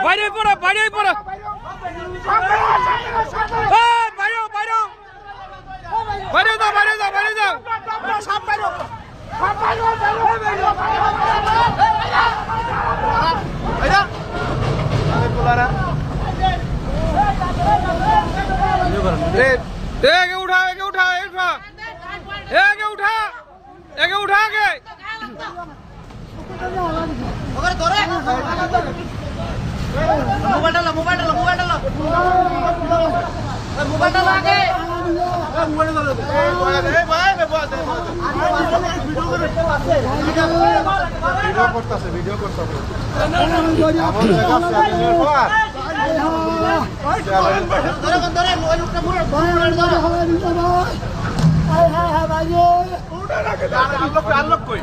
বাইরে পড়ো বাইরে পড়ো বাইরে বাইরে বাইরে যাও বাইরে যাও বাইরে যাও সব বাইরে एके उठा एके उठा एके उठा एके उठा के मोबाइल डालो मोबाइल डालो मोबाइल डालो मोबाइल डालो आगे मोबाइल डालो ए भाई मैं बात वीडियो करताছে वीडियो करताছে আমার জায়গা ফ্যামিলির পর ধরে ওই লোকটা মুড়ে ধরে হাই হাই হাই ভাই ওটা রাখে আনলক কই